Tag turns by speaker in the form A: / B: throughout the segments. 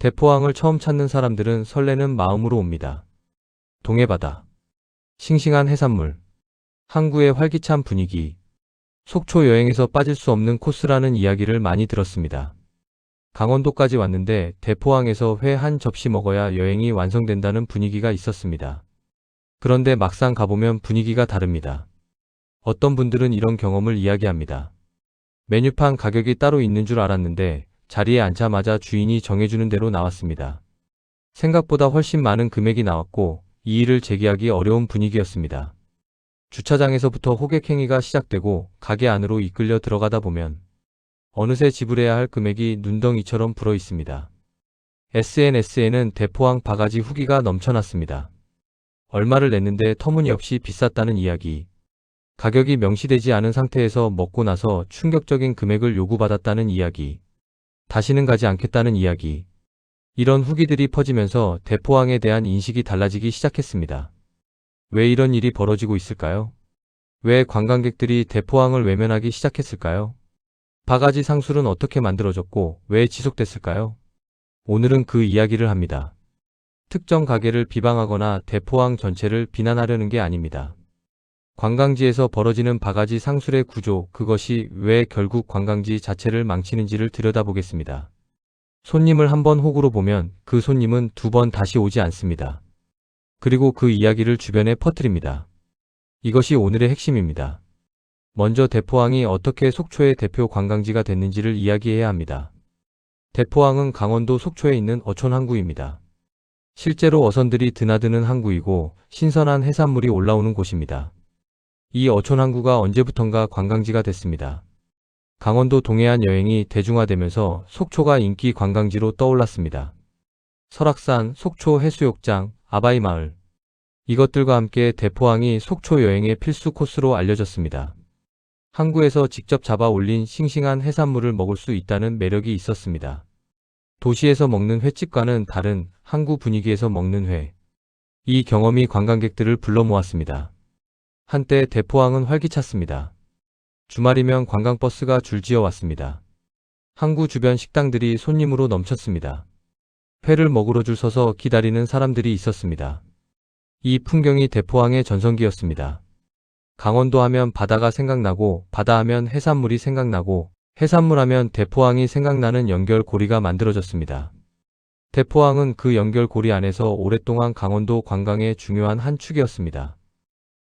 A: 대포항을 처음 찾는 사람들은 설레는 마음으로 옵니다. 동해바다, 싱싱한 해산물, 항구의 활기찬 분위기, 속초 여행에서 빠질 수 없는 코스라는 이야기를 많이 들었습니다. 강원도까지 왔는데 대포항에서 회 한 접시 먹어야 여행이 완성된다는 분위기가 있었습니다. 그런데 막상 가보면 분위기가 다릅니다. 어떤 분들은 이런 경험을 이야기합니다. 메뉴판 가격이 따로 있는 줄 알았는데 자리에 앉자마자 주인이 정해주는 대로 나왔습니다. 생각보다 훨씬 많은 금액이 나왔고 이의를 제기하기 어려운 분위기였습니다. 주차장에서부터 호객행위가 시작되고 가게 안으로 이끌려 들어가다 보면 어느새 지불해야 할 금액이 눈덩이처럼 불어 있습니다. SNS에는 대포항 바가지 후기가 넘쳐났습니다. 얼마를 냈는데 터무니없이 비쌌다는 이야기, 가격이 명시되지 않은 상태에서 먹고 나서 충격적인 금액을 요구받았다는 이야기, 다시는 가지 않겠다는 이야기, 이런 후기들이 퍼지면서 대포항에 대한 인식이 달라지기 시작했습니다. 왜 이런 일이 벌어지고 있을까요? 왜 관광객들이 대포항을 외면하기 시작했을까요? 바가지 상술은 어떻게 만들어졌고 왜 지속됐을까요? 오늘은 그 이야기를 합니다. 특정 가게를 비방하거나 대포항 전체를 비난하려는 게 아닙니다. 관광지에서 벌어지는 바가지 상술의 구조, 그것이 왜 결국 관광지 자체를 망치는지를 들여다보겠습니다. 손님을 한 번 호구로 보면 그 손님은 두 번 다시 오지 않습니다. 그리고 그 이야기를 주변에 퍼뜨립니다. 이것이 오늘의 핵심입니다. 먼저 대포항이 어떻게 속초의 대표 관광지가 됐는지를 이야기해야 합니다. 대포항은 강원도 속초에 있는 어촌 항구입니다. 실제로 어선들이 드나드는 항구이고 신선한 해산물이 올라오는 곳입니다. 이 어촌 항구가 언제부턴가 관광지가 됐습니다. 강원도 동해안 여행이 대중화되면서 속초가 인기 관광지로 떠올랐습니다. 설악산, 속초 해수욕장, 아바이마을, 이것들과 함께 대포항이 속초 여행의 필수 코스로 알려졌습니다. 항구에서 직접 잡아 올린 싱싱한 해산물을 먹을 수 있다는 매력이 있었습니다. 도시에서 먹는 횟집과는 다른 항구 분위기에서 먹는 회. 이 경험이 관광객들을 불러 모았습니다. 한때 대포항은 활기찼습니다. 주말이면 관광버스가 줄지어 왔습니다. 항구 주변 식당들이 손님으로 넘쳤습니다. 회를 먹으러 줄 서서 기다리는 사람들이 있었습니다. 이 풍경이 대포항의 전성기였습니다. 강원도 하면 바다가 생각나고 바다 하면 해산물이 생각나고 해산물 하면 대포항이 생각나는 연결고리가 만들어졌습니다. 대포항은 그 연결고리 안에서 오랫동안 강원도 관광의 중요한 한 축이었습니다.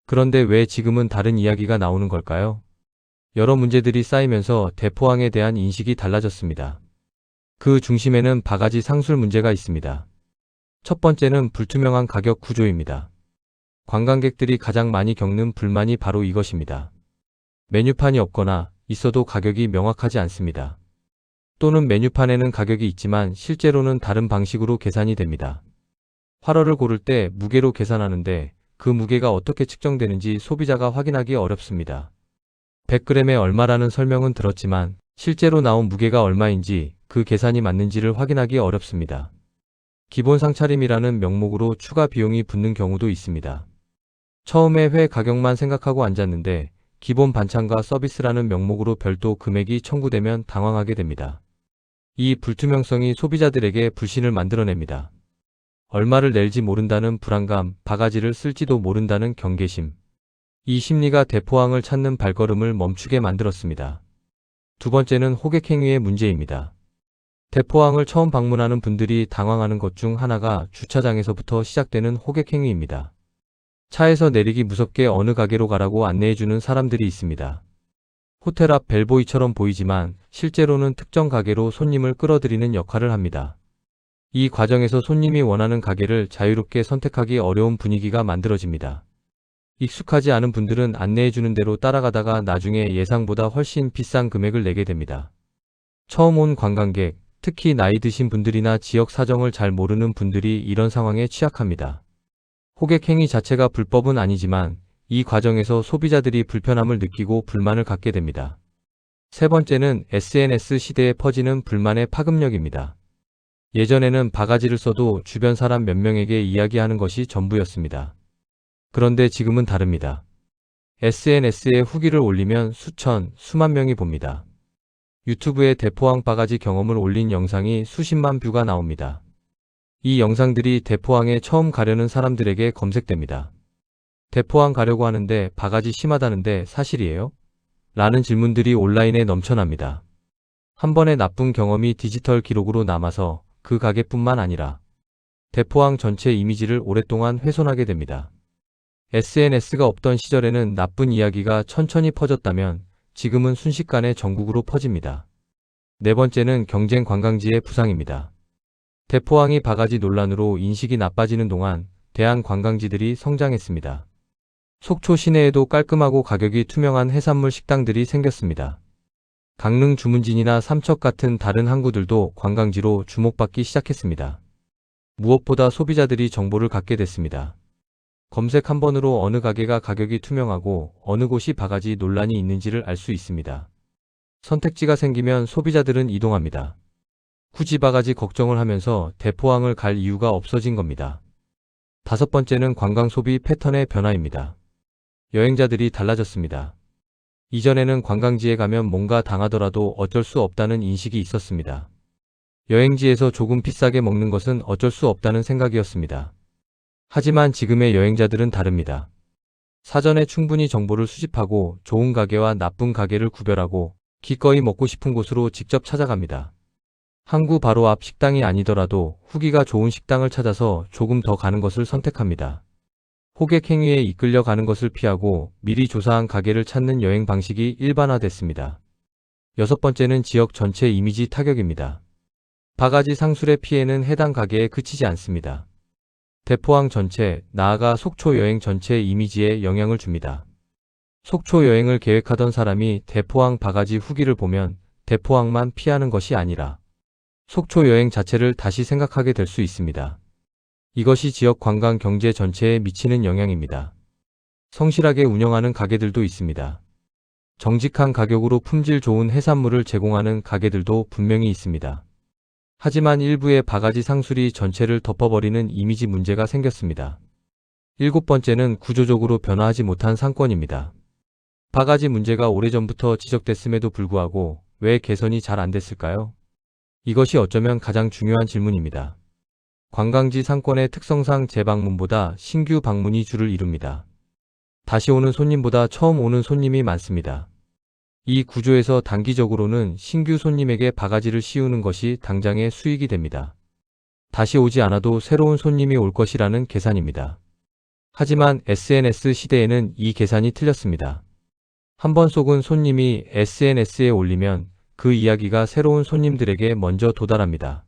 A: 그런데 왜 지금은 다른 이야기가 나오는 걸까요? 여러 문제들이 쌓이면서 대포항에 대한 인식이 달라졌습니다. 그 중심에는 바가지 상술 문제가 있습니다. 첫 번째는 불투명한 가격 구조입니다. 관광객들이 가장 많이 겪는 불만이 바로 이것입니다. 메뉴판이 없거나 있어도 가격이 명확하지 않습니다. 또는 메뉴판에는 가격이 있지만 실제로는 다른 방식으로 계산이 됩니다. 활어를 고를 때 무게로 계산하는데 그 무게가 어떻게 측정되는지 소비자가 확인하기 어렵습니다. 100g에 얼마라는 설명은 들었지만 실제로 나온 무게가 얼마인지 그 계산이 맞는지를 확인하기 어렵습니다. 기본 상차림이라는 명목으로 추가 비용이 붙는 경우도 있습니다. 처음에 회 가격만 생각하고 앉았는데 기본 반찬과 서비스라는 명목으로 별도 금액이 청구되면 당황하게 됩니다. 이 불투명성이 소비자들에게 불신을 만들어냅니다. 얼마를 낼지 모른다는 불안감, 바가지를 쓸지도 모른다는 경계심. 이 심리가 대포항을 찾는 발걸음을 멈추게 만들었습니다. 두 번째는 호객행위의 문제입니다. 대포항을 처음 방문하는 분들이 당황하는 것 중 하나가 주차장에서부터 시작되는 호객행위입니다. 차에서 내리기 무섭게 어느 가게로 가라고 안내해주는 사람들이 있습니다. 호텔 앞 벨보이처럼 보이지만 실제로는 특정 가게로 손님을 끌어들이는 역할을 합니다. 이 과정에서 손님이 원하는 가게를 자유롭게 선택하기 어려운 분위기가 만들어집니다. 익숙하지 않은 분들은 안내해주는 대로 따라가다가 나중에 예상보다 훨씬 비싼 금액을 내게 됩니다. 처음 온 관광객, 특히 나이 드신 분들이나 지역 사정을 잘 모르는 분들이 이런 상황에 취약합니다. 호객행위 자체가 불법은 아니지만 이 과정에서 소비자들이 불편함을 느끼고 불만을 갖게 됩니다. 세 번째는 SNS 시대에 퍼지는 불만의 파급력입니다. 예전에는 바가지를 써도 주변 사람 몇 명에게 이야기하는 것이 전부였습니다. 그런데 지금은 다릅니다. SNS에 후기를 올리면 수천, 수만 명이 봅니다. 유튜브에 대포항 바가지 경험을 올린 영상이 수십만 뷰가 나옵니다. 이 영상들이 대포항에 처음 가려는 사람들에게 검색됩니다. 대포항 가려고 하는데 바가지 심하다는데 사실이에요? 라는 질문들이 온라인에 넘쳐납니다. 한 번의 나쁜 경험이 디지털 기록으로 남아서 그 가게뿐만 아니라 대포항 전체 이미지를 오랫동안 훼손하게 됩니다. SNS가 없던 시절에는 나쁜 이야기가 천천히 퍼졌다면 지금은 순식간에 전국으로 퍼집니다. 네 번째는 경쟁 관광지의 부상입니다. 대포항이 바가지 논란으로 인식이 나빠지는 동안 대한 관광지들이 성장했습니다. 속초 시내에도 깔끔하고 가격이 투명한 해산물 식당들이 생겼습니다. 강릉 주문진이나 삼척 같은 다른 항구들도 관광지로 주목받기 시작했습니다. 무엇보다 소비자들이 정보를 갖게 됐습니다. 검색 한 번으로 어느 가게가 가격이 투명하고 어느 곳이 바가지 논란이 있는지를 알 수 있습니다. 선택지가 생기면 소비자들은 이동합니다. 굳이 바가지 걱정을 하면서 대포항을 갈 이유가 없어진 겁니다. 다섯 번째는 관광 소비 패턴의 변화입니다. 여행자들이 달라졌습니다. 이전에는 관광지에 가면 뭔가 당하더라도 어쩔 수 없다는 인식이 있었습니다. 여행지에서 조금 비싸게 먹는 것은 어쩔 수 없다는 생각이었습니다. 하지만 지금의 여행자들은 다릅니다. 사전에 충분히 정보를 수집하고 좋은 가게와 나쁜 가게를 구별하고 기꺼이 먹고 싶은 곳으로 직접 찾아갑니다. 항구 바로 앞 식당이 아니더라도 후기가 좋은 식당을 찾아서 조금 더 가는 것을 선택합니다. 호객 행위에 이끌려 가는 것을 피하고 미리 조사한 가게를 찾는 여행 방식이 일반화됐습니다. 여섯 번째는 지역 전체 이미지 타격입니다. 바가지 상술의 피해는 해당 가게에 그치지 않습니다. 대포항 전체, 나아가 속초 여행 전체 이미지에 영향을 줍니다. 속초 여행을 계획하던 사람이 대포항 바가지 후기를 보면 대포항만 피하는 것이 아니라 속초 여행 자체를 다시 생각하게 될 수 있습니다. 이것이 지역 관광 경제 전체에 미치는 영향입니다. 성실하게 운영하는 가게들도 있습니다. 정직한 가격으로 품질 좋은 해산물을 제공하는 가게들도 분명히 있습니다. 하지만 일부의 바가지 상술이 전체를 덮어버리는 이미지 문제가 생겼습니다. 일곱 번째는 구조적으로 변화하지 못한 상권입니다. 바가지 문제가 오래전부터 지적됐음에도 불구하고 왜 개선이 잘 안 됐을까요? 이것이 어쩌면 가장 중요한 질문입니다. 관광지 상권의 특성상 재방문보다 신규 방문이 주를 이룹니다. 다시 오는 손님보다 처음 오는 손님이 많습니다. 이 구조에서 단기적으로는 신규 손님에게 바가지를 씌우는 것이 당장의 수익이 됩니다. 다시 오지 않아도 새로운 손님이 올 것이라는 계산입니다. 하지만 SNS 시대에는 이 계산이 틀렸습니다. 한번 속은 손님이 SNS에 올리면 그 이야기가 새로운 손님들에게 먼저 도달합니다.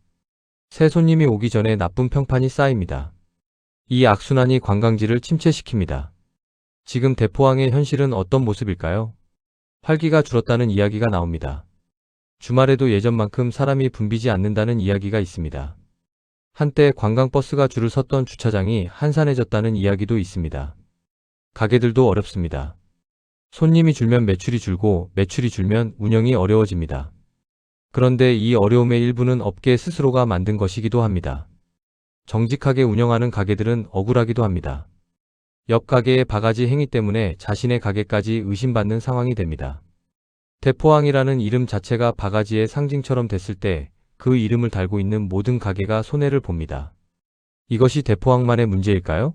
A: 새 손님이 오기 전에 나쁜 평판이 쌓입니다. 이 악순환이 관광지를 침체시킵니다. 지금 대포항의 현실은 어떤 모습일까요? 활기가 줄었다는 이야기가 나옵니다. 주말에도 예전만큼 사람이 붐비지 않는다는 이야기가 있습니다. 한때 관광버스가 줄을 섰던 주차장이 한산해졌다는 이야기도 있습니다. 가게들도 어렵습니다. 손님이 줄면 매출이 줄고 매출이 줄면 운영이 어려워집니다. 그런데 이 어려움의 일부는 업계 스스로가 만든 것이기도 합니다. 정직하게 운영하는 가게들은 억울하기도 합니다. 옆 가게의 바가지 행위 때문에 자신의 가게까지 의심받는 상황이 됩니다. 대포항이라는 이름 자체가 바가지의 상징처럼 됐을 때 그 이름을 달고 있는 모든 가게가 손해를 봅니다. 이것이 대포항만의 문제일까요?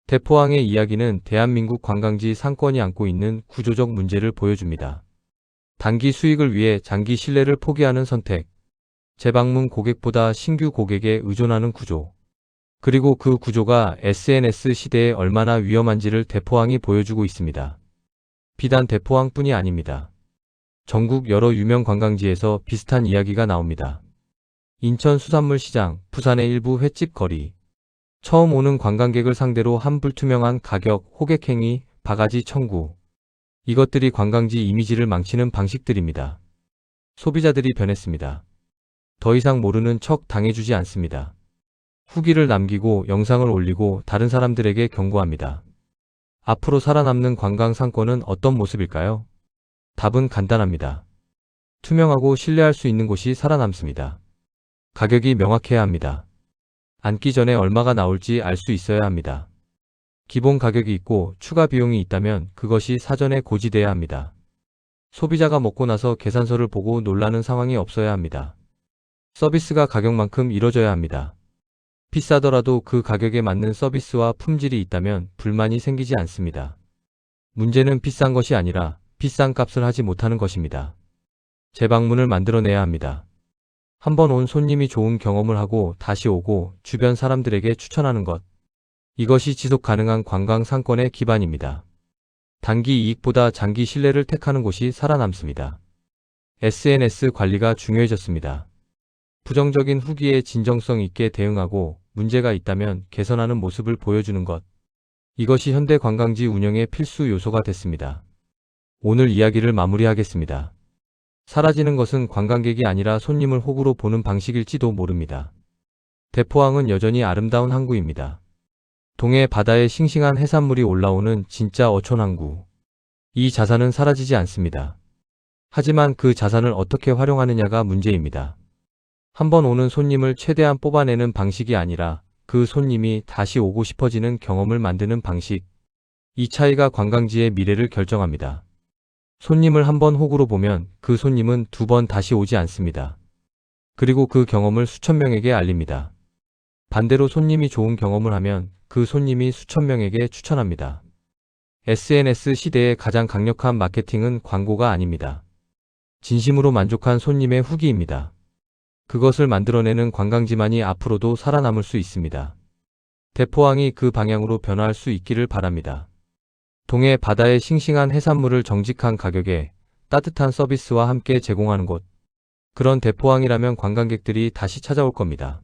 A: 대포항의 이야기는 대한민국 관광지 상권이 안고 있는 구조적 문제를 보여줍니다. 단기 수익을 위해 장기 신뢰를 포기하는 선택, 재방문 고객보다 신규 고객에 의존하는 구조, 그리고 그 구조가 SNS 시대에 얼마나 위험한지를 대포항이 보여주고 있습니다. 비단 대포항뿐이 아닙니다. 전국 여러 유명 관광지에서 비슷한 이야기가 나옵니다. 인천 수산물 시장, 부산의 일부 횟집 거리, 처음 오는 관광객을 상대로 한 불투명한 가격, 호객 행위, 바가지 청구. 이것들이 관광지 이미지를 망치는 방식들입니다. 소비자들이 변했습니다. 더 이상 모르는 척 당해주지 않습니다. 후기를 남기고 영상을 올리고 다른 사람들에게 경고합니다. 앞으로 살아남는 관광 상권은 어떤 모습일까요? 답은 간단합니다. 투명하고 신뢰할 수 있는 곳이 살아남습니다. 가격이 명확해야 합니다. 앉기 전에 얼마가 나올지 알 수 있어야 합니다. 기본 가격이 있고 추가 비용이 있다면 그것이 사전에 고지돼야 합니다. 소비자가 먹고 나서 계산서를 보고 놀라는 상황이 없어야 합니다. 서비스가 가격만큼 이뤄져야 합니다. 비싸더라도 그 가격에 맞는 서비스와 품질이 있다면 불만이 생기지 않습니다. 문제는 비싼 것이 아니라 비싼 값을 하지 못하는 것입니다. 재방문을 만들어내야 합니다. 한번 온 손님이 좋은 경험을 하고 다시 오고 주변 사람들에게 추천하는 것. 이것이 지속 가능한 관광 상권의 기반입니다. 단기 이익보다 장기 신뢰를 택하는 곳이 살아남습니다. SNS 관리가 중요해졌습니다. 부정적인 후기에 진정성 있게 대응하고 문제가 있다면 개선하는 모습을 보여주는 것. 이것이 현대 관광지 운영의 필수 요소가 됐습니다. 오늘 이야기를 마무리하겠습니다. 사라지는 것은 관광객이 아니라 손님을 호구로 보는 방식일지도 모릅니다. 대포항은 여전히 아름다운 항구입니다. 동해 바다에 싱싱한 해산물이 올라오는 진짜 어촌 항구. 이 자산은 사라지지 않습니다. 하지만 그 자산을 어떻게 활용하느냐가 문제입니다. 한번 오는 손님을 최대한 뽑아내는 방식이 아니라 그 손님이 다시 오고 싶어지는 경험을 만드는 방식. 이 차이가 관광지의 미래를 결정합니다. 손님을 한번 호구로 보면 그 손님은 두 번 다시 오지 않습니다. 그리고 그 경험을 수천 명에게 알립니다. 반대로 손님이 좋은 경험을 하면 그 손님이 수천 명에게 추천합니다. SNS 시대의 가장 강력한 마케팅은 광고가 아닙니다. 진심으로 만족한 손님의 후기입니다. 그것을 만들어내는 관광지만이 앞으로도 살아남을 수 있습니다. 대포항이 그 방향으로 변화할 수 있기를 바랍니다. 동해 바다의 싱싱한 해산물을 정직한 가격에 따뜻한 서비스와 함께 제공하는 곳. 그런 대포항이라면 관광객들이 다시 찾아올 겁니다.